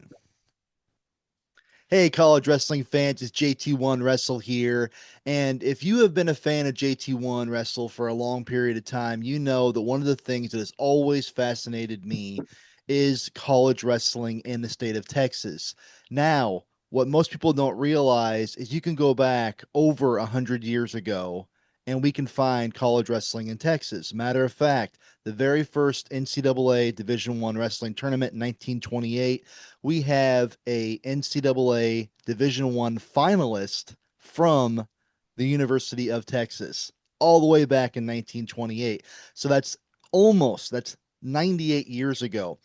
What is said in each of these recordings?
1. Hey, college wrestling fans, it's JT1Wrestle here. And if you have been a fan of JT1Wrestle for a long period of time, you know that one of the things that has always fascinated me is college wrestling in the state of Texas. Now, what most people don't realize is you can go back over 100 years ago and we can find college wrestling in Texas. Matter of fact, the very first NCAA Division I wrestling tournament in 1928, we have a NCAA Division I finalist from the University of Texas all the way back in 1928. So that's 98 years ago.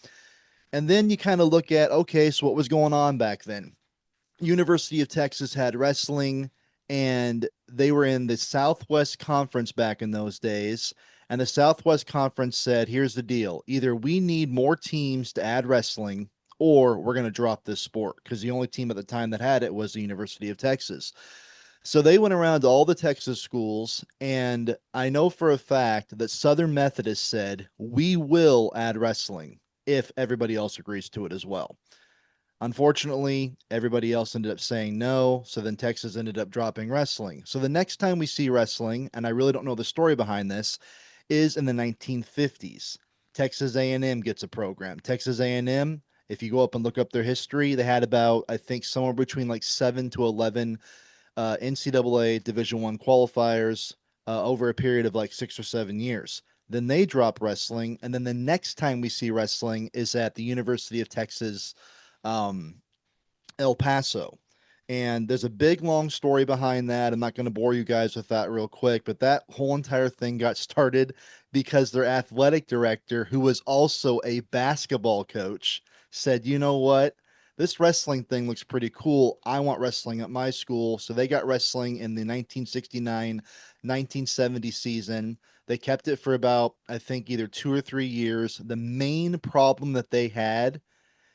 And then you kind of look at, okay, so what was going on back then? University of Texas had wrestling, and they were in the Southwest Conference back in those days. And the Southwest Conference said, here's the deal. Either we need more teams to add wrestling, or we're going to drop this sport, because the only team at the time that had it was the University of Texas. So they went around to all the Texas schools, and I know for a fact that Southern Methodist said, we will add wrestling if everybody else agrees to it as well. Unfortunately, everybody else ended up saying no, so then Texas ended up dropping wrestling. So the next time we see wrestling, and I really don't know the story behind this, is in the 1950s. Texas A&M gets a program. Texas A&M, if you go up and look up their history, they had about I think somewhere between like 7 to 11 NCAA Division One qualifiers over a period of like 6 or 7 years. Then they drop wrestling, and then the next time we see wrestling is at the University of Texas um, El Paso. And there's a big long story behind that. I'm not going to bore you guys with that real quick, but that whole entire thing got started because their athletic director, who was also a basketball coach, said, you know what? This wrestling thing looks pretty cool. I want wrestling at my school. So they got wrestling in the 1969 1970 season. They kept it for about, I think, either 2 or 3 years. The main problem that they had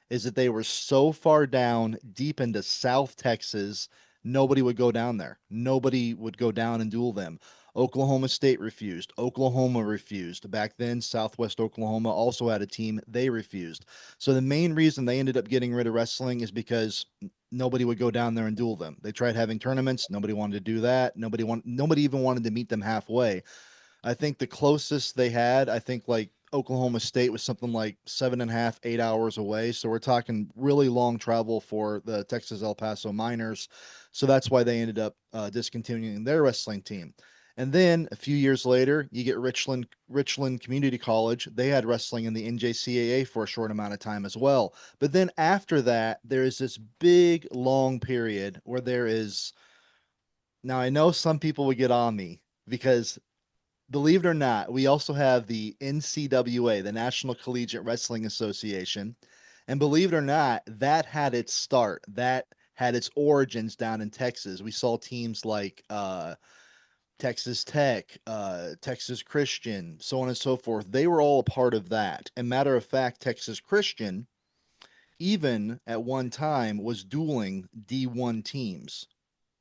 is that they were so far down deep into South Texas, nobody would go down there. Nobody would go down and duel them. Oklahoma State refused. Oklahoma refused. Back then, Southwest Oklahoma also had a team. They refused. So the main reason they ended up getting rid of wrestling is because nobody would go down there and duel them. They tried having tournaments. Nobody wanted to do that. Nobody even wanted to meet them halfway. I think the closest they had, I think like Oklahoma State was something like 7.5, 8 hours away. So we're talking really long travel for the Texas El Paso Miners. So that's why they ended up discontinuing their wrestling team. And then a few years later, you get Richland Community College. They had wrestling in the NJCAA for a short amount of time as well. But then after that, there is this big long period where there is. Now I know some people would get on me because believe it or not, we also have the NCWA, the National Collegiate Wrestling Association. And believe it or not, that had its start. That had its origins down in Texas. We saw teams like Texas Tech, Texas Christian, so on and so forth. They were all a part of that. And matter of fact, Texas Christian, even at one time, was dueling D1 teams,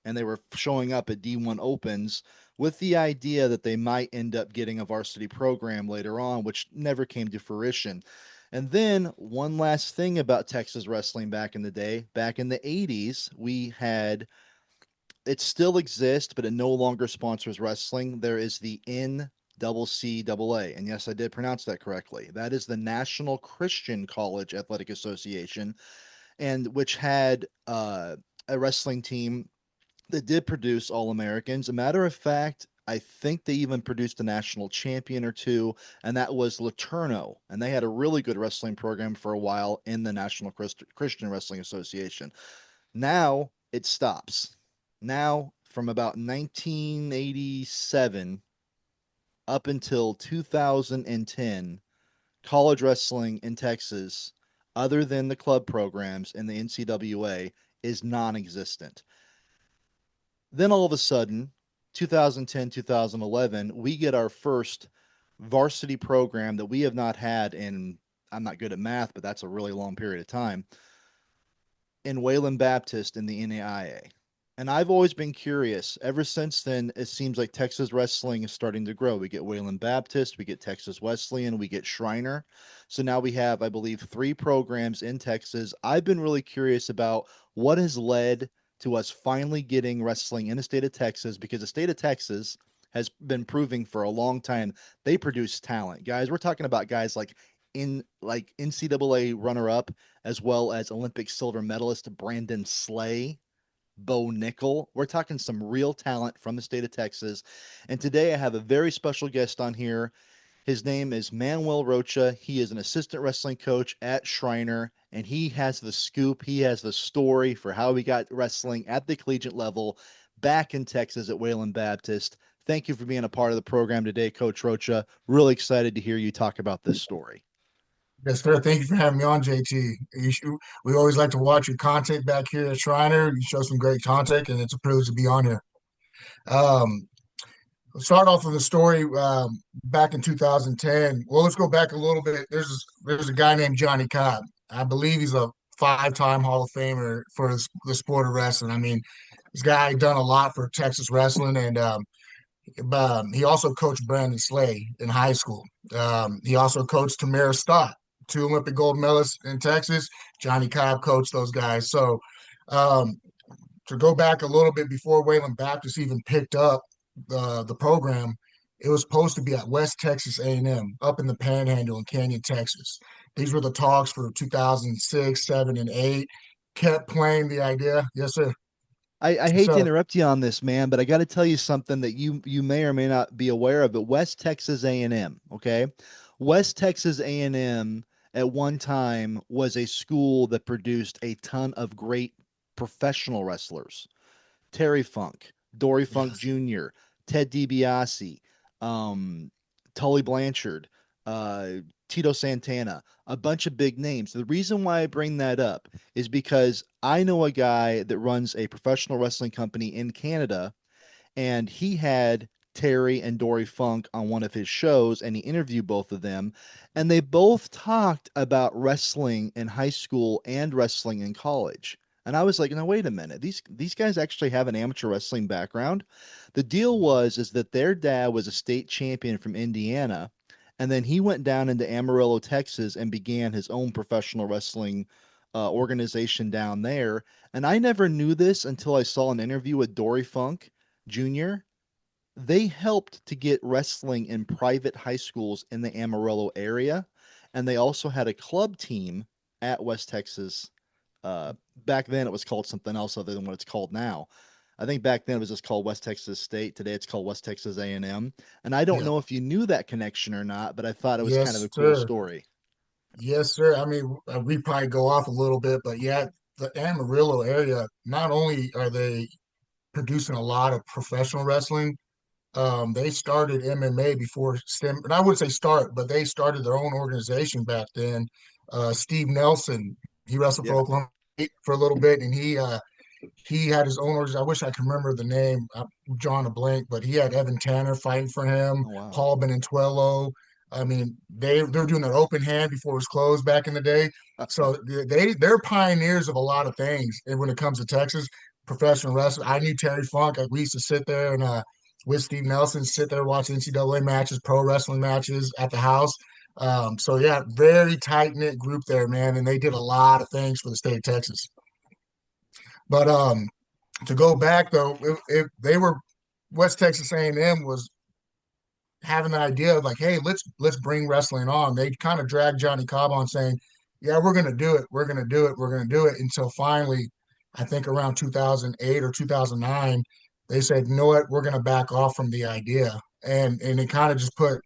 and they were showing up at D1 Opens with the idea that they might end up getting a varsity program later on, which never came to fruition. And then one last thing about Texas wrestling back in the day, back in the 80s, we had it still exists, but it no longer sponsors wrestling. There is the NCCAA. And yes, I did pronounce that correctly. That is the National Christian College Athletic Association, and which had a wrestling team that did produce All Americans. A matter of fact, I think they even produced a national champion or two, and that was Laterno. And they had a really good wrestling program for a while in the National Christian Wrestling Association. Now it stops. Now, from about 1987 up until 2010, college wrestling in Texas, other than the club programs in the NCWA, is non existent. Then all of a sudden, 2010, 2011, we get our first varsity program that we have not had in, I'm not good at math, but that's a really long period of time, in Wayland Baptist in the NAIA. And I've always been curious. Ever since then, it seems like Texas wrestling is starting to grow. We get Wayland Baptist, we get Texas Wesleyan, we get Schriener. So now we have, I believe, three programs in Texas. I've been really curious about what has led to us finally getting wrestling in the state of Texas because the state of Texas has been proving for a long time they produce talent. Guys, we're talking about guys like NCAA runner up as well as Olympic silver medalist Brandon Slay, Bo Nickel. We're talking some real talent from the state of Texas. And today I have a very special guest on here. His name is Manuel Rocha. He is an assistant wrestling coach at Schriener, and he has the scoop. He has the story for how we got wrestling at the collegiate level back in Texas at Wayland Baptist. Thank you for being a part of the program today, Coach Rocha. Really excited to hear you talk about this story. Yes, sir. Thank you for having me on, JT. We always like to watch your content back here at Shriner. You show some great content, and it's a privilege to be on here. Um, let's start off with a story back in 2010. Well, let's go back a little bit. There's a guy named Johnny Cobb. I believe he's a five-time Hall of Famer for the sport of wrestling. I mean, this guy done a lot for Texas wrestling, and he also coached Brandon Slay in high school. He also coached Tamara Stott, two Olympic gold medalists in Texas. Johnny Cobb coached those guys. So um, to go back a little bit before Wayland Baptist even picked up the program, it was supposed to be at West Texas A&M up in the Panhandle in Canyon, Texas. These were the talks for 2006, 7, and 8. Kept playing the idea. Yes, sir. I hate to So, interrupt you on this, man, but I got to tell you something that you may or may not be aware of. But West Texas A&M, okay, West Texas A&M at one time was a school that produced a ton of great professional wrestlers. Terry Funk, Dory Funk yes. Jr., Ted DiBiase, um, Tully Blanchard, Tito Santana, a bunch of big names. The reason why I bring that up is because I know a guy that runs a professional wrestling company in Canada, and he had Terry and Dory Funk on one of his shows, and he interviewed both of them, and they both talked about wrestling in high school and wrestling in college. And I was like, no, wait a minute. These guys actually have an amateur wrestling background. The deal was is that their dad was a state champion from Indiana, and then he went down into Amarillo, Texas, and began his own professional wrestling organization down there. And I never knew this until I saw an interview with Dory Funk Jr. They helped to get wrestling in private high schools in the Amarillo area, and they also had a club team at West Texas. Uh, Back then, it was called something else other than what it's called now. I think back then it was just called West Texas State. Today it's called West Texas A&M. And I don't Yeah. know if you knew that connection or not, but I thought it was kind of a Yes, cool sir. story. Yes, sir. I mean, we probably go off a little bit, but yeah, the Amarillo area, not only are they producing a lot of professional wrestling, they started MMA before STEM, and I wouldn't say start, but they started their own organization back then. Steve Nelson, he wrestled for Yeah. Oklahoma State for a little bit, and he had his own organization. I wish I could remember the name. I'm drawing a blank, but he had Evan Tanner fighting for him, Oh, wow. Paul Benintuello. I mean, they're doing their open hand before it was closed back in the day. So they're pioneers of a lot of things. And when it comes to Texas professional wrestling, I knew Terry Funk. Like, we used to sit there and with Steve Nelson, sit there watch NCAA matches, pro wrestling matches at the house. So yeah, very tight knit group there, man, and they did a lot of things for the state of Texas. But to go back though, if they were West Texas A&M was having the idea of like, hey, let's bring wrestling on. They kind of dragged Johnny Cobb on saying, yeah, we're gonna do it, we're gonna do it, we're gonna do it until finally, I think around 2008 or 2009, they said, you know what, we're gonna back off from the idea, and it kind of just put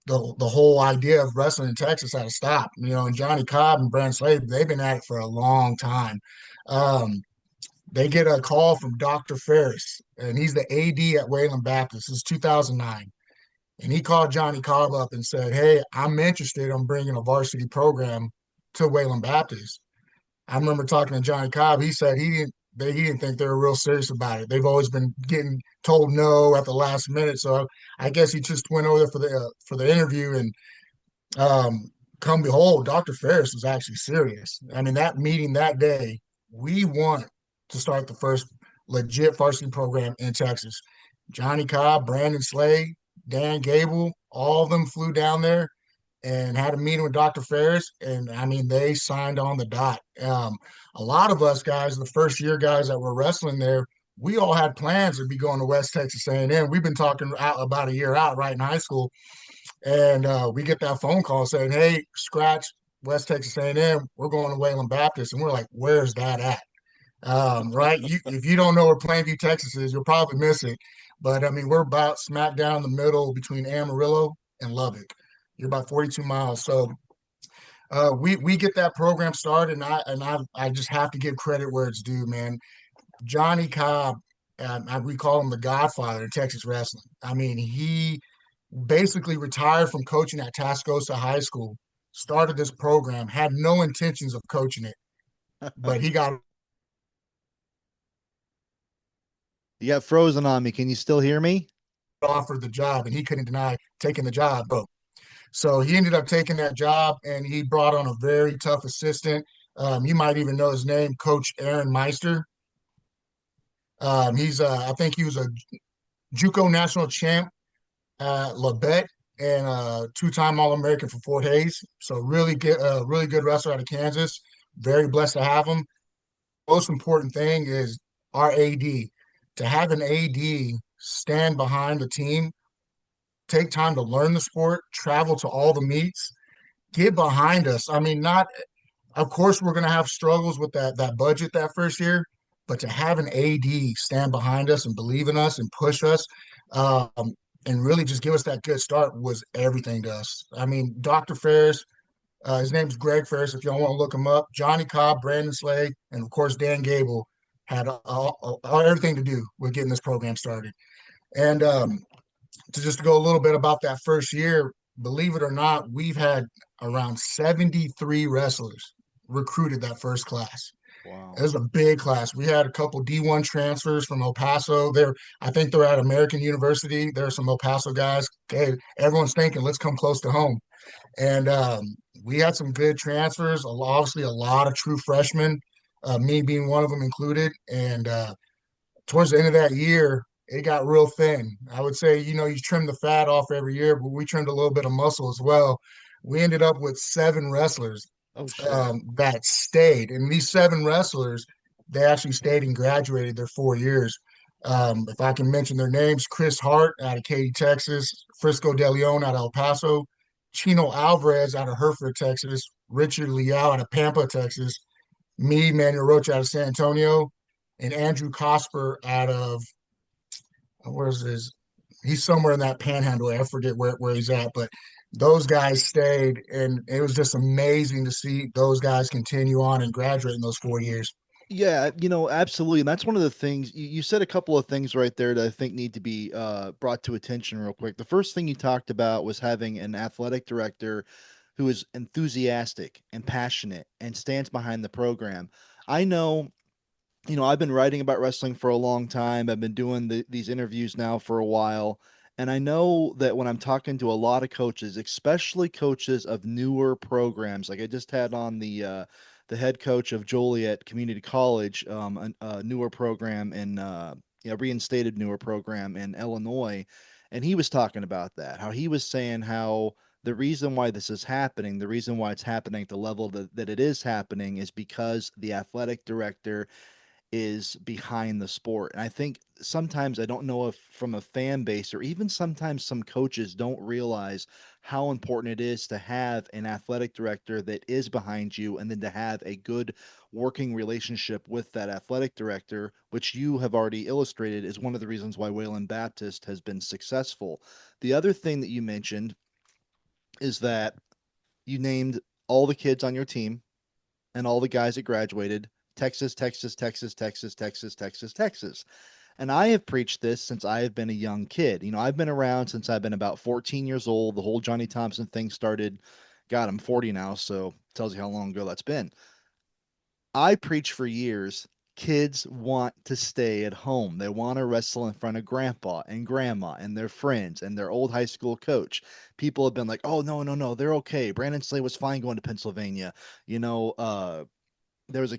the whole idea of wrestling in Texas at a stop. You know, and Johnny Cobb and Brand Slade, they've been at it for a long time. Um, they get a call from Dr. Ferris, and he's the AD at Wayland Baptist. This is 2009. And he called Johnny Cobb up and said, hey, I'm interested in bringing a varsity program to Wayland Baptist. I remember talking to Johnny Cobb. He said he didn't think they were real serious about it. They've always been getting told no at the last minute. So I guess he just went over there for the interview, and um, come behold, Dr. Ferris was actually serious. I mean, that meeting that day, we want to start the first legit varsity program in Texas. Johnny Cobb, Brandon Slay, Dan Gable, all of them flew down there and had a meeting with Dr. Ferris, and I mean they signed on the dot. A lot of us guys, the first year guys that were wrestling there, we all had plans to be going to West Texas A&M. We've been talking out about a year out, right in high school, and we get that phone call saying, "Hey, scratch West Texas A&M, we're going to Wayland Baptist," and we're like, "Where's that at?" Right? If you don't know where Plainview, Texas is, you'll probably miss it. But I mean, we're about smack down the middle between Amarillo and Lubbock. You're about 42 miles. So we get that program started, and I just have to give credit where it's due, man. Johnny Cobb, we call him the Godfather in Texas wrestling. I mean, he basically retired from coaching at Tascosa High School, started this program, had no intentions of coaching it, but he got You got frozen on me. Can you still hear me? offered the job, and he couldn't deny taking the job. So he ended up taking that job, and he brought on a very tough assistant. You might even know his name, Coach Aaron Meister. I think he was a JUCO national champ at Labette and two-time All-American for Fort Hayes. So really good wrestler out of Kansas. Very blessed to have him. Most important thing is our AD. To have an AD stand behind the team, take time to learn the sport, travel to all the meets, get behind us. I mean, not of course we're going to have struggles with that budget that first year, but to have an AD stand behind us and believe in us and push us, um, and really just give us that good start was everything to us. I mean, Dr. Ferris, his name's Greg Ferris. If y'all want to look him up, Johnny Cobb, Brandon Slade, and of course Dan Gable had everything to do with getting this program started. And to just go a little bit about that first year, believe it or not, we've had around 73 wrestlers recruited that first class. It Wow. was a big class. We had a couple D1 transfers from El Paso. I think they're at American University. There are some El Paso guys. Hey, everyone's thinking, let's come close to home. And we had some good transfers. Obviously, a lot of true freshmen, me being one of them included. And towards the end of that year, it got real thin. I would say, you trim the fat off every year, but we trimmed a little bit of muscle as well. We ended up with seven wrestlers Oh shit. that stayed. And these seven wrestlers, they actually stayed and graduated their 4 years. If I can mention their names, Chris Hart out of Katy, Texas, Frisco De Leon out of El Paso, Chino Alvarez out of Hereford, Texas, Richard Liao out of Pampa, Texas, me, Manuel Rocha out of San Antonio, and Andrew Cosper out of where's his? He's somewhere in that panhandle. I forget where he's at, but those guys stayed, and it was just amazing to see those guys continue on and graduate in those 4 years. Yeah, absolutely. And that's one of the things you said a couple of things right there that I think need to be brought to attention real quick. The first thing you talked about was having an athletic director who is enthusiastic and passionate and stands behind the program. I know I've been writing about wrestling for a long time. I've been doing these interviews now for a while. And I know that when I'm talking to a lot of coaches, especially coaches of newer programs, like I just had on the head coach of Joliet Community College, a newer program in reinstated newer program in Illinois, and he was talking about that, how he was saying how the reason why this is happening, the reason why it's happening at the level that it is happening is because the athletic director is behind the sport. And I think sometimes I don't know if from a fan base or even sometimes some coaches don't realize how important it is to have an athletic director that is behind you and then to have a good working relationship with that athletic director, which you have already illustrated is one of the reasons why Wayland Baptist has been successful. The other thing that you mentioned is that you named all the kids on your team and all the guys that graduated Texas, Texas, Texas, Texas, Texas, Texas, Texas. And I have preached this since I have been a young kid. I've been around since I've been about 14 years old. The whole Johnny Thompson thing started. God, I'm 40 now, so tells you how long ago that's been. I preach for years. Kids want to stay at home. They want to wrestle in front of grandpa and grandma and their friends and their old high school coach. People have been like, "Oh no, no, no, they're okay. Brandon Slay was fine going to Pennsylvania." You know, there was a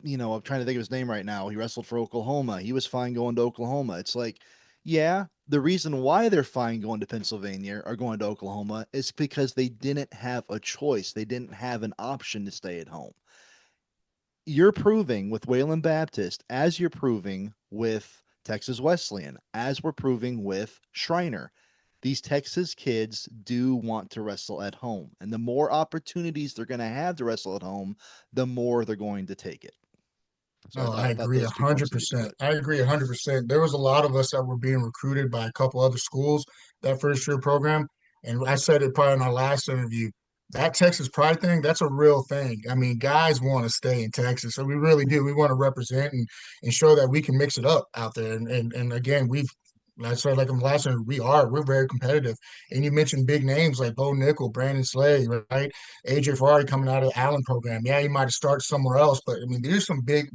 I'm trying to think of his name right now. He wrestled for Oklahoma. He was fine going to Oklahoma. It's like, yeah, the reason why they're fine going to Pennsylvania or going to Oklahoma is because they didn't have a choice. They didn't have an option to stay at home. You're proving with Wayland Baptist, as you're proving with Texas Wesleyan, as we're proving with Schriener. These Texas kids do want to wrestle at home. And the more opportunities they're going to have to wrestle at home, the more they're going to take it. So No, I I thought agree a those two hundred points needed to be percent. put. I agree 100%. There was a lot of us that were being recruited by a couple other schools that first year program. And I said it probably in our last interview. That Texas pride thing, that's a real thing. I mean, guys want to stay in Texas. So we really do. We want to represent and show that we can mix it up out there. And again, I said like in the last interview, we're very competitive. And you mentioned big names like Bo Nickel, Brandon Slay, right? AJ Ferrari coming out of the Allen program. Yeah, he might have started somewhere else, but I mean, these some big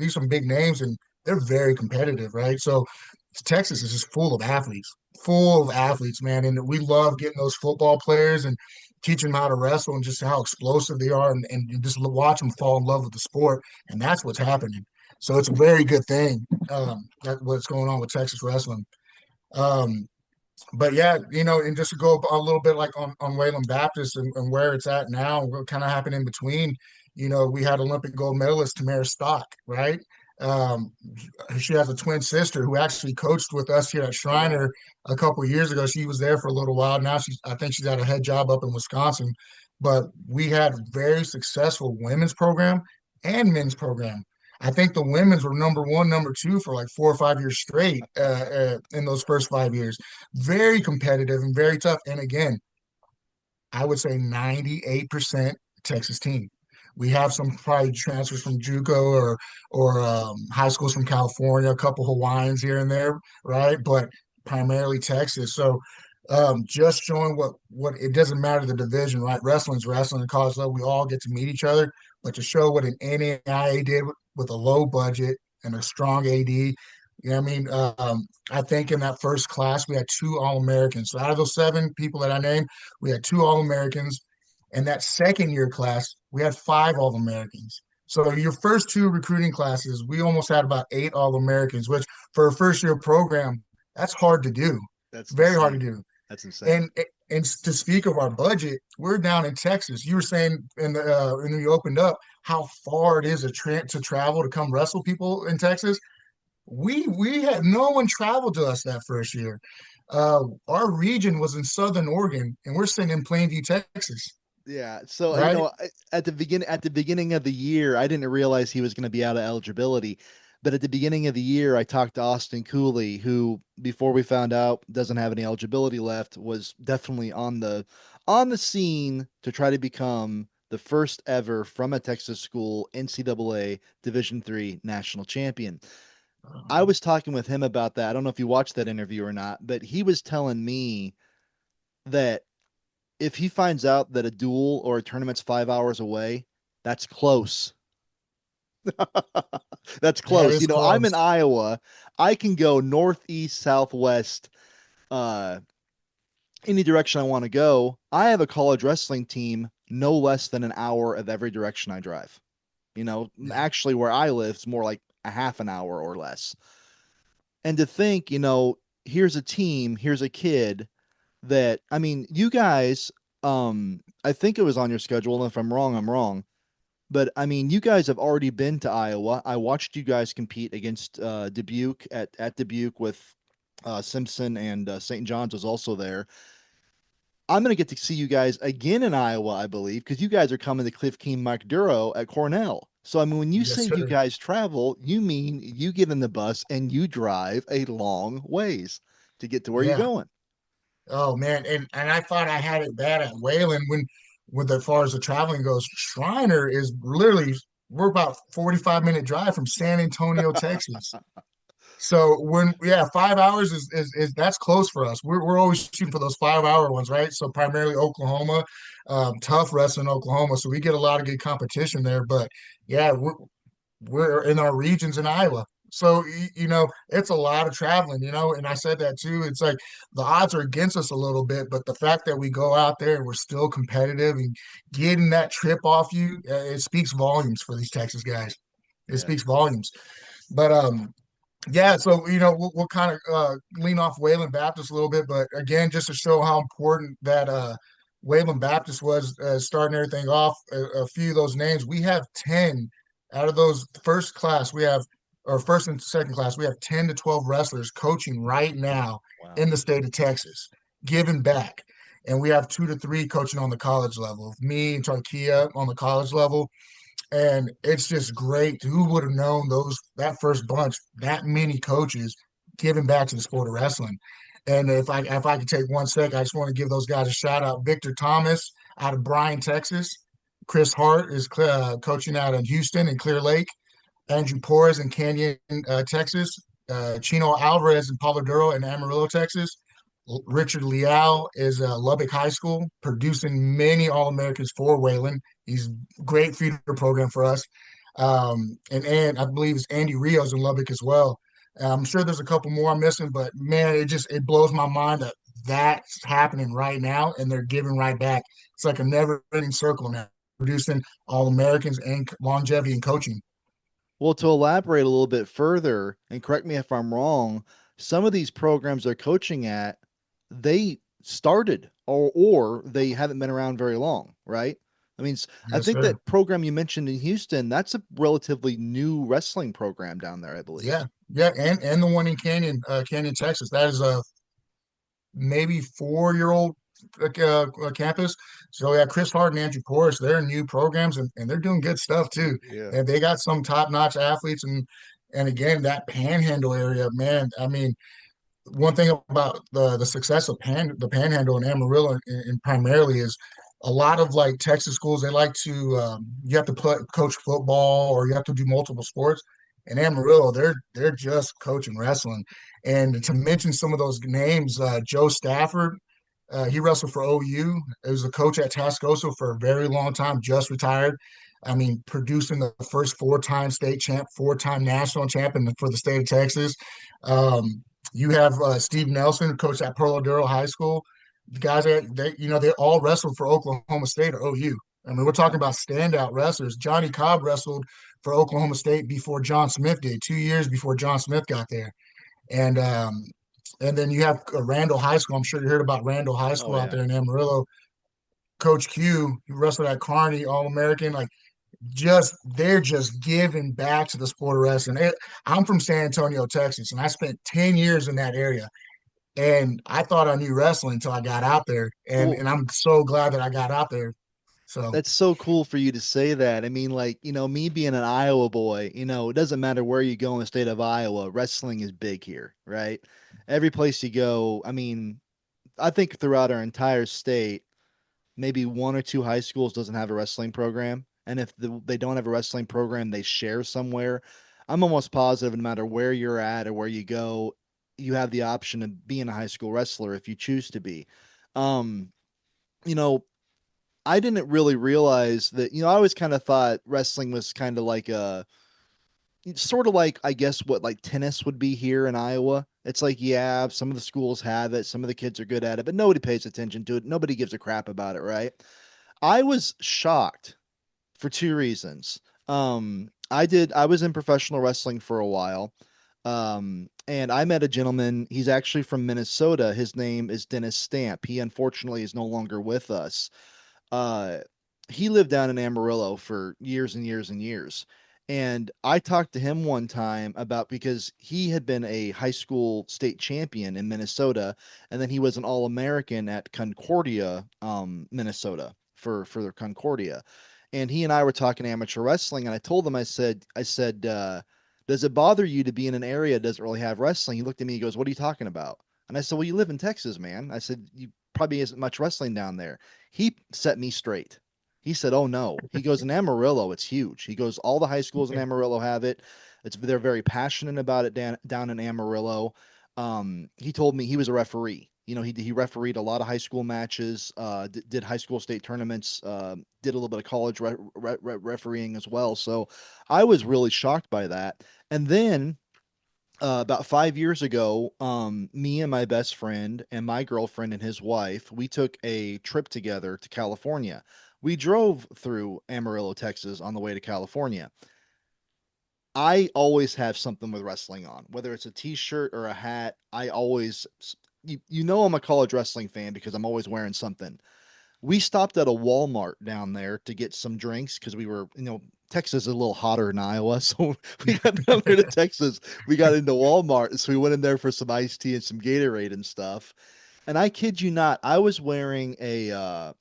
names, and they're very competitive, right? So Texas is just full of athletes, man. And we love getting those football players and teaching them how to wrestle and just how explosive they are, and you just watch them fall in love with the sport, and that's what's happening. So it's a very good thing that what's going on with Texas wrestling. Um, but yeah, and just to go a little bit like on Wayland Baptist and where it's at now, what kind of happened in between, we had Olympic gold medalist Tamara Stock, right? Um, she has a twin sister who actually coached with us here at Oh wow. Schriener a couple of years ago. She was there for a little while. Now I think she's got a head job up in Wisconsin. But we had very successful women's program and men's program. I think the women's were number one, number two for like 4 or 5 years straight in those first 5 years. Very competitive and very tough. And again, I would say 98% Texas team. We have some probably transfers from JUCO or high schools from California, a couple Hawaiians here and there, right? But primarily Texas. So just showing what it doesn't matter the division, right? Wrestling's wrestling and college level. We all get to meet each other, but to show what an NAIA did with a low budget and a strong AD. You know what I mean? I think in that first class we had two All-Americans. So out of those seven people that I named, we had two All-Americans. And that second year class, we had five All-Americans. So your first two recruiting classes, we almost had about eight All-Americans, which for a first year program, that's hard to do. That's Very hard to insane. do. That's insane. And to speak of our budget, we're down in Texas. You were saying when you opened up how far it is to travel to come wrestle people in Texas. We had no one traveled to us that first year. Our region was in Southern Oregon, and we're sitting in Plainview, Texas, Yeah. So, right? at the beginning of the year, I didn't realize he was going to be out of eligibility. But at the beginning of the year, I talked to Austin Cooley, who before we found out doesn't have any eligibility left, was definitely on the scene to try to become the first ever from a Texas school NCAA Division III national champion. I was talking with him about that. I don't know if you watched that interview or not, but he was telling me that if he finds out that a duel or a tournament's 5 hours away, that's close. That's That close. is I'm in close. Iowa. I can go northeast, southwest, uh, any direction I want to go. I have a college wrestling team no less than an hour of every direction I drive. Yeah, Actually, where I live, it's more like a half an hour or less. And to think, here's a team, here's a kid that, I mean, you guys, I think it was on your schedule, and if I'm wrong, I'm wrong. But I mean, you guys have already been to Iowa. I watched you guys compete against Dubuque at Dubuque with Simpson and St. John's was also there. I'm going to get to see you guys again in Iowa, I believe, because you guys are coming to Cliff King Mike Duro at Cornell. So, I mean, when you say yes, you sir. guys travel, you mean you get in the bus and you drive a long ways to get to where you're Yeah. going. Oh man, and I thought I had it bad at Wayland with as far as the traveling goes. Shriner is literally we're about 45-minute drive from San Antonio, Texas. So when yeah, 5 hours is that's close for us. We're always shooting for those 5 hour ones, right? So primarily Oklahoma, tough wrestling Oklahoma. So we get a lot of good competition there. But yeah, we're in our regions in Iowa. So it's a lot of traveling, and I said that too. It's like the odds are against us a little bit, but the fact that we go out there and we're still competitive and getting that trip off you, it speaks volumes for these Texas guys. It Yeah. speaks volumes. But yeah, so we'll kind of lean off Wayland Baptist a little bit, but again, just to show how important that Wayland Baptist was, starting everything off. A few of those names, we have 10 out of those first class. We have, or first and second class, we have 10 to 12 wrestlers coaching right now Wow. in the state of Texas, giving back. And we have 2 to 3 coaching on the college level. Me and Tarkia on the college level, and it's just great. Who would have known those that first bunch, that many coaches giving back to the sport of wrestling? And if I could take 1 sec, I just want to give those guys a shout out. Victor Thomas out of Bryan, Texas. Chris Hart is coaching out in Houston and Clear Lake. Andrew Porras in Canyon, Texas. Chino Alvarez in Palo Duro and Amarillo, Texas. Richard Leal is Lubbock High School, producing many All Americans for Wayland. He's great feeder program for us. And I believe it's Andy Rios in Lubbock as well. I'm sure there's a couple more I'm missing, but man, it blows my mind that that's happening right now, and they're giving right back. It's like a never-ending circle now, producing All Americans and longevity in coaching. Well, to elaborate a little bit further, and correct me if I'm wrong, some of these programs they're coaching at, they started or they haven't been around very long, right? I mean, I Yes, think sir. that program you mentioned in Houston, that's a relatively new wrestling program down there, I believe. Yeah, yeah, and the one in Canyon, Texas. That is a maybe 4 year old campus. So yeah, Chris Hart and Andrew Porras, they're new programs, and they're doing good stuff too. Yeah. And they got some top notch athletes, and again that Panhandle area, man. I mean, one thing about the success of the Panhandle and Amarillo and primarily is a lot of like Texas schools. They like to you have to coach football or you have to do multiple sports. In Amarillo, they're just coaching wrestling. And to mention some of those names, Joe Stafford, he wrestled for OU. He was a coach at Tascosa for a very long time, just retired. I mean, producing the first 4 time state champ, 4 time national champion for the state of Texas. You have Steve Nelson, who coached at Pearl Duro High School. The guys that they all wrestled for Oklahoma State or OU. I mean, we're talking Wow. about standout wrestlers. Johnny Cobb wrestled for Oklahoma State before John Smith did, 2 years before John Smith got there. And and then you have Randall High School. I'm sure you heard about Randall High Oh School out yeah. there in Amarillo. Coach Q, who wrestled at Kearney, All American. Like just they're just giving back to the sport of wrestling. I'm from San Antonio, Texas, and I spent 10 years in that area. And I thought I knew wrestling until I got out there. And Well, and I'm so glad that I got out there. So that's so cool for you to say that. I mean, like, me being an Iowa boy, it doesn't matter where you go in the state of Iowa, wrestling is big here, right? Every place you go, I mean, I think throughout our entire state, maybe one or two high schools doesn't have a wrestling program. And if they don't have a wrestling program, they share somewhere. I'm almost positive no matter where you're at or where you go, you have the option of being a high school wrestler if you choose to be. Um, you know, I didn't really realize that, I always kind of thought wrestling was kind of like sort of like, I guess, what like tennis would be here in Iowa. It's like, yeah, some of the schools have it, some of the kids are good at it, but nobody pays attention to it. Nobody gives a crap about it, right? I was shocked for two reasons. I was in professional wrestling for a while. And I met a gentleman, he's actually from Minnesota. His name is Dennis Stamp. He unfortunately is no longer with us. uh he lived down in Amarillo for years and years and years. And I talked to him one time about because he had been a high school state champion in Minnesota, and then he was an All-American at Concordia, Minnesota for their Concordia. And he and I were talking amateur wrestling, and I told him, I said, does it bother you to be in an area that doesn't really have wrestling? He looked at me, he goes, what are you talking about? And I said, well, you live in Texas, man. I said, you probably isn't much wrestling down there. He set me straight. He said, "Oh no." He goes, "In Amarillo, it's huge." He goes, "All the high schools in Amarillo have it. They're very passionate about it down in Amarillo." He told me he was a referee. He refereed a lot of high school matches, did high school state tournaments, did a little bit of college refereeing as well. So I was really shocked by that. And then about 5 years ago, me and my best friend and my girlfriend and his wife, we took a trip together to California. We drove through Amarillo, Texas on the way to California. I always have something with wrestling on, whether it's a t-shirt or a hat. I always, you know, I'm a college wrestling fan because I'm always wearing something. We stopped at a Walmart down there to get some drinks because we were, Texas is a little hotter than Iowa. So we got down there to Texas. We got into Walmart. So we went in there for some iced tea and some Gatorade and stuff. And I kid you not, I was wearing because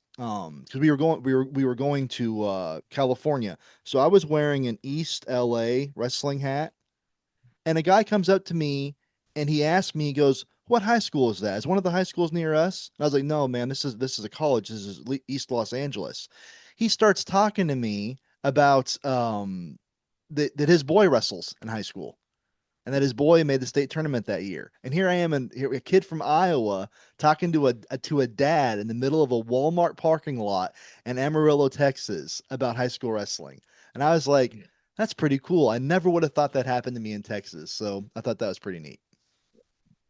we were going to California. So I was wearing an East LA wrestling hat, and a guy comes up to me and he asked me, he goes, "What high school is that? Is one of the high schools near us?" And I was like, "No, man, this is a college. This is East Los Angeles." He starts talking to me about that his boy wrestles in high school and that his boy made the state tournament that year. And here I am, a kid from Iowa talking to a dad in the middle of a Walmart parking lot in Amarillo, Texas, about high school wrestling. And I was like, that's pretty cool. I never would have thought that happened to me in Texas. So I thought that was pretty neat.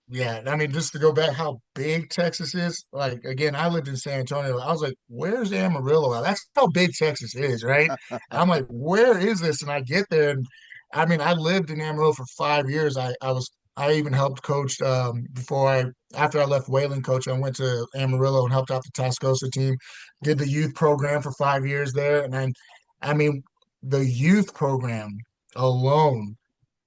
Yeah, I mean, just to go back how big Texas is, like again, I lived in San Antonio. I was like, where's Amarillo at? That's how big Texas is, right? And I'm like, where is this? And I get there, and I mean, I lived in Amarillo for 5 years. I even helped coach after I left Wayland coach, I went to Amarillo and helped out the Tascosa team, did the youth program for 5 years there. And then I mean, the youth program alone.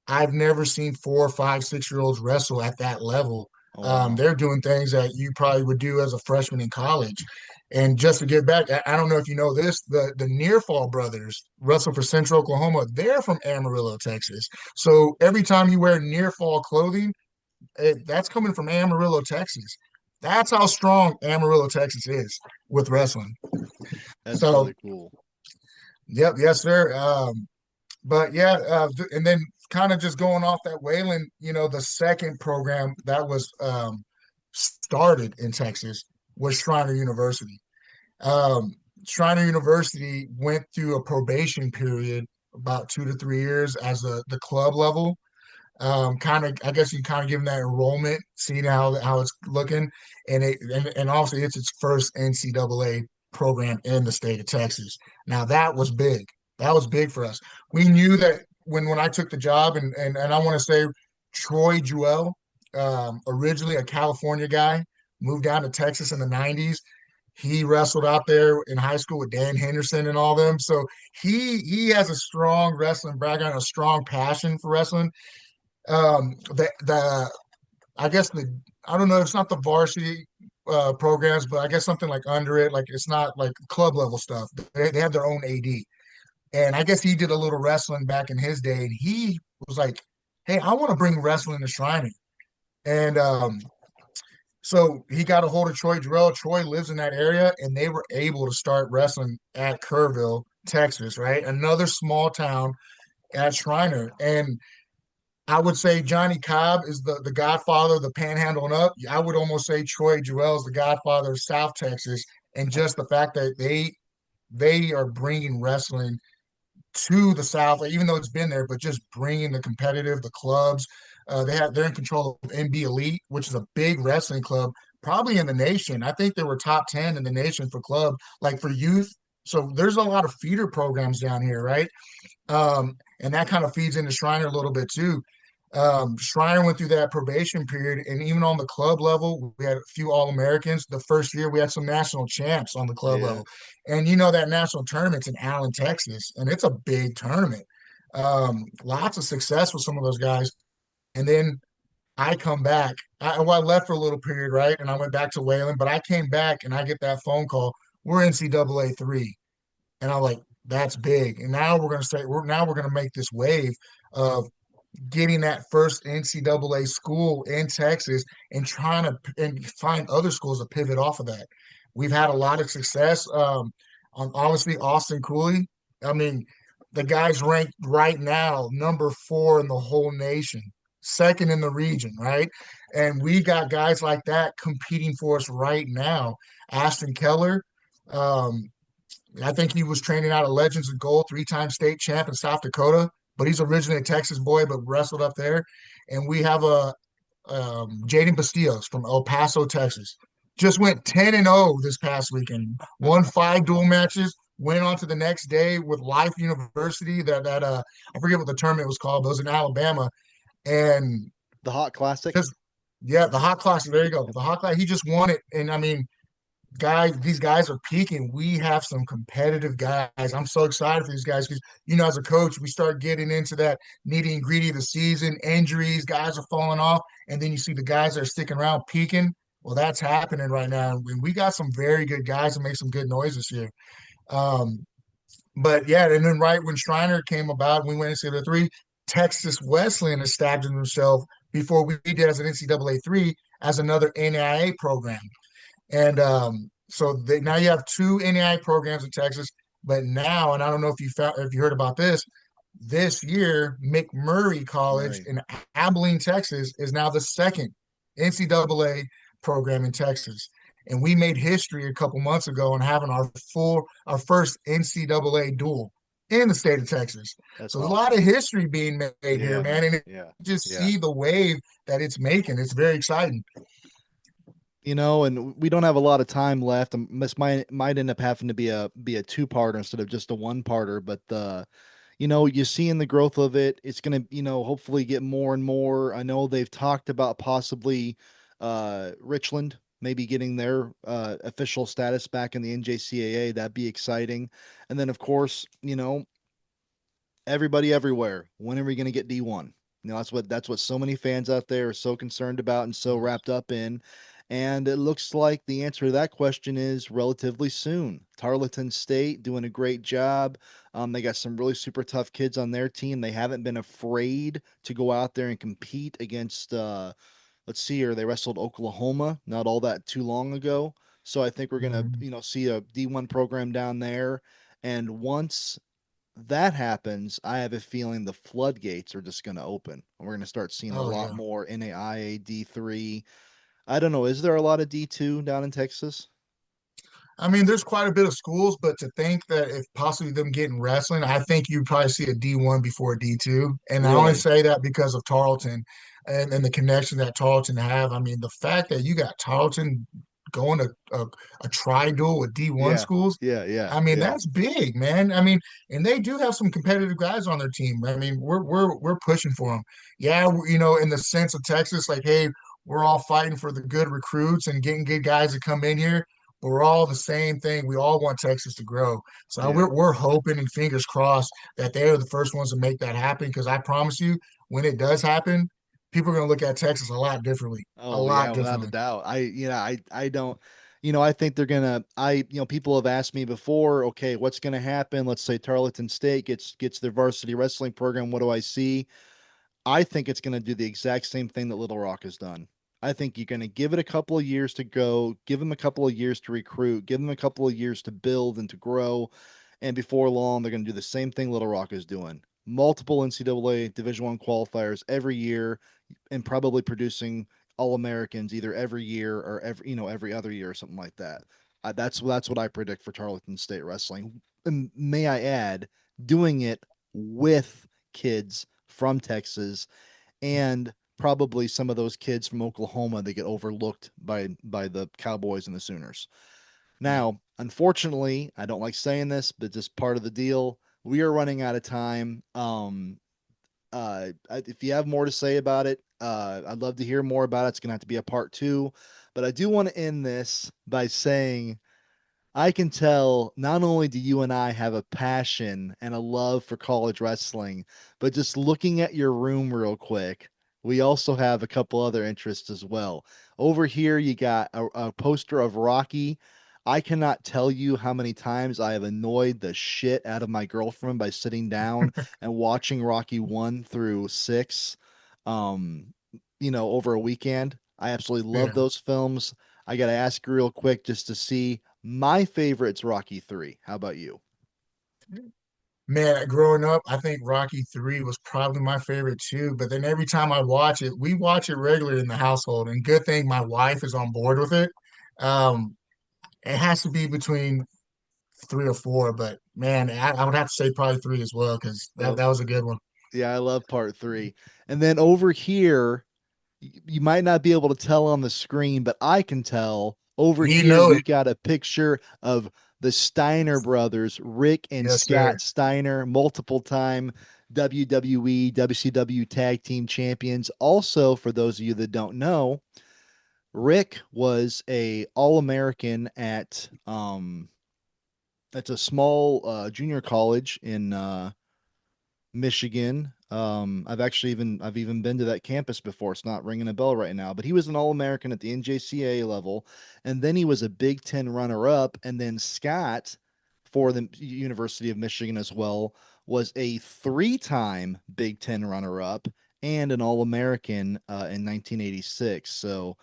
I've never seen 4, 5, 6-year-olds wrestle at that level. Oh, wow. They're doing things that you probably would do as a freshman in college. And just to get back, I don't know if you know this, the Nearfall brothers wrestle for Central Oklahoma. They're from Amarillo, Texas. So every time you wear Nearfall clothing, that's coming from Amarillo, Texas. That's how strong Amarillo, Texas is with wrestling. That's So, really cool. yep, yes, sir. But yeah, and then kind of just going off that Wayland, the second program that was started in Texas was Schreiner University. Um, Schreiner University went through a probation period about 2 to 3 years as the club level. Kind of, I guess you kind of give them that enrollment, seeing how it's looking, and also it's its first NCAA program in the state of Texas. Now that was big. That was big for us. We knew that when I took the job, and I want to say Troy Jewell, originally a California guy, moved down to Texas in the '90s. He wrestled out there in high school with Dan Henderson and all them. So he has a strong wrestling background, a strong passion for wrestling. The I guess I don't know, it's not the varsity programs, but I guess something like under it, like it's not like club level stuff. They have their own AD. And I guess he did a little wrestling back in his day, and he was like, "Hey, I want to bring wrestling to Shriners." And so he got a hold of Troy Jarrell. Troy lives in that area, and they were able to start wrestling at Kerrville, Texas, right? Another small town at Shriner. And I would say Johnny Cobb is the godfather of the panhandle and up. I would almost say Troy Jarrell is the godfather of South Texas. And just the fact that they are bringing wrestling to the South, like, even though it's been there, but just bringing the competitive, the clubs. They're in control of MB Elite, which is a big wrestling club, probably in the nation. I think they were top 10 in the nation for club, like for youth. So there's a lot of feeder programs down here, right? And that kind of feeds into Shriner a little bit too. Shriner went through that probation period, and even on the club level, we had a few All Americans. The first year, we had some national champs on the club Yeah. level, and you know that national tournament's in Allen, Texas, and it's a big tournament. Lots of success with some of those guys, and then I come back. I left for a little period, right, and I went back to Wayland, but I came back and I get that phone call. We're NCAA three, and I'm like, that's big. And now we're gonna make this wave of getting that first NCAA school in Texas and trying to and find other schools to pivot off of that. We've had a lot of success. On obviously Austin Cooley. I mean, the guy's ranked right now number 4 in the whole nation, second in the region, right? And we got guys like that competing for us right now. Ashton Keller, um, I think he was training out of Legends of Gold, 3-time state champ in South Dakota, but he's originally a Texas boy, but wrestled up there. And we have a Jaden Bastillos from El Paso, Texas. Just went 10-0 this past weekend. Won 5 dual matches, went on to the next day with Life University. That I forget what the tournament was called, but it was in Alabama. And The Hot Classic. just yeah, the Hot Classic. There you go. The Hot Classic. He just won it, and I mean, guys, these guys are peaking. We have some competitive guys. I'm so excited for these guys because, as a coach, we start getting into that nitty and gritty of the season, injuries, guys are falling off, and then you see the guys that are sticking around peaking. Well, that's happening right now. And we got some very good guys that make some good noise this year. Um, but yeah, and then right when Schriener came about, we went into the three. Texas Wesleyan established himself before we did as an NCAA three as another NAIA program. And so now you have two NAI programs in Texas. But now, and I don't know if you heard about this year, McMurray College Murray. in Abilene, Texas, is now the second NCAA program in Texas. And we made history a couple months ago on having our first NCAA duel in the state of Texas. That's So there's a lot of awesome. history being made here, Yeah, man. And man. it, Yeah. just Yeah. see the wave that it's making. It's very exciting. And we don't have a lot of time left. This might end up having to be a two-parter instead of just a one-parter, but you're seeing the growth of it. It's gonna, hopefully get more and more. I know they've talked about possibly Richland maybe getting their official status back in the NJCAA. That'd be exciting. And then of course, everybody everywhere. When are we going to get D1? That's what so many fans out there are so concerned about and so Yes. wrapped up in. And it looks like the answer to that question is relatively soon. Tarleton State doing a great job. They got some really super tough kids on their team. They haven't been afraid to go out there and compete against. Let's see here. They wrestled Oklahoma not all that too long ago. So I think we're gonna, Mhm. see a D1 program down there. And once that happens, I have a feeling the floodgates are just going to open. And we're going to start seeing a Oh lot yeah. more NAIA D3. I don't know. Is there a lot of D2 down in Texas? I mean, there's quite a bit of schools, but to think that if possibly them getting wrestling, I think you probably see a D1 before a D2. And I only Really? say that because of Tarleton and the connection that Tarleton have. I mean, the fact that you got Tarleton going to a tri-dual with D1 Yeah. schools, Yeah. Yeah. I mean, Yeah. that's big, man. I mean, and they do have some competitive guys on their team. I mean, we're pushing for them. Yeah, in the sense of Texas, like, hey, we're all fighting for the good recruits and getting good guys to come in here. But we're all the same thing. We all want Texas to grow. So Yeah. we're hoping and fingers crossed that they're the first ones to make that happen. Because I promise you, when it does happen, people are going to look at Texas a lot differently. A Oh yeah, lot without a differently. doubt. I don't, I think they're gonna. People have asked me before. Okay, what's gonna happen? Let's say Tarleton State gets their varsity wrestling program. What do I see? I think it's going to do the exact same thing that Little Rock has done. I think you're going to give it a couple of years to go, give them a couple of years to recruit, give them a couple of years to build and to grow. And before long, they're going to do the same thing Little Rock is doing. Multiple NCAA Division One qualifiers every year, and probably producing All Americans either every year or every other year or something like that. That's what I predict for Tarleton State wrestling. And may I add, doing it with kids from Texas and probably some of those kids from Oklahoma that get overlooked by the Cowboys and the Sooners. Yeah. Now, unfortunately, I don't like saying this, but just part of the deal. We are running out of time. If you have more to say about it, I'd love to hear more about it. It's gonna have to be a part two, but I do want to end this by saying I can tell not only do you and I have a passion and a love for college wrestling, but just looking at your room real quick, we also have a couple other interests as well. Over here, you got a poster of Rocky. I cannot tell you how many times I have annoyed the shit out of my girlfriend by sitting down and watching Rocky 1 through 6, um, over a weekend. I absolutely love Yeah. those films. I got to ask you real quick just to see my favorite's Rocky 3. How about you? Man, growing up, I think Rocky 3 was probably my favorite too. But then every time I watch it, we watch it regularly in the household. And good thing my wife is on board with it. Um, it has to be between 3 or 4, but man, I would have to say probably 3 as well because that, Well, that was a good one. yeah, I love part 3. And then over here, you might not be able to tell on the screen, but I can tell. Over You here, know we it. got a picture of the Steiner brothers, Rick and Yes, sir. Scott Steiner, multiple time WWE, WCW tag team champions. Also, for those of you that don't know, Rick was a All-American at a small junior college in Michigan. I've even been to that campus before. It's not ringing a bell right now, but he was an All-American at the NJCAA level, and then he was a Big Ten runner-up. And then Scott, for the University of Michigan as well, was a three-time Big Ten runner-up and an All-American in 1986. So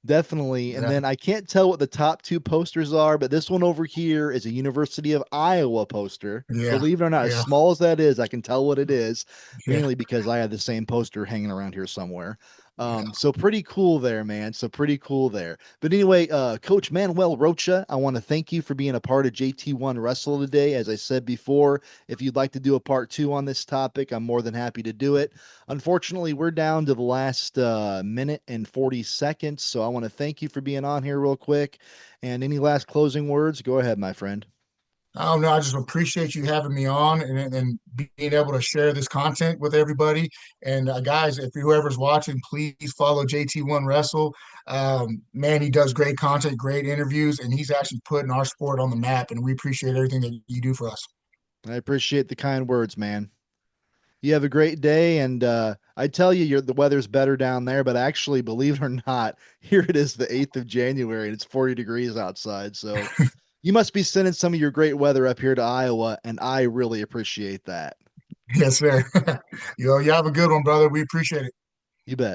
definitely. And Yeah, then I can't tell what the top two posters are, but this one over here is a University of Iowa poster. yeah, Believe it or not, as yeah, small as that is, I can tell what it is, yeah, mainly because I have the same poster hanging around here somewhere. yeah. So pretty cool there, man. So pretty cool there. But anyway, Coach Manuel Rocha, I want to thank you for being a part of JT1 Wrestle today. As I said before, if you'd like to do a part two on this topic, I'm more than happy to do it. Unfortunately, we're down to the last minute and 40 seconds. So I want to thank you for being on here real quick. And any last closing words? Go ahead, my friend. Oh no, I just appreciate you having me on and being able to share this content with everybody. And guys, if whoever's watching, please follow JT1 Wrestle. Man, he does great content, great interviews, and he's actually putting our sport on the map. And we appreciate everything that you do for us. I appreciate the kind words, man. You have a great day. And I tell you, the weather's better down there, but actually, believe it or not, here it is the 8th of January and it's 40 degrees outside. So you must be sending some of your great weather up here to Iowa, and I really appreciate that. Yes, sir. You have a good one, brother. We appreciate it. You bet.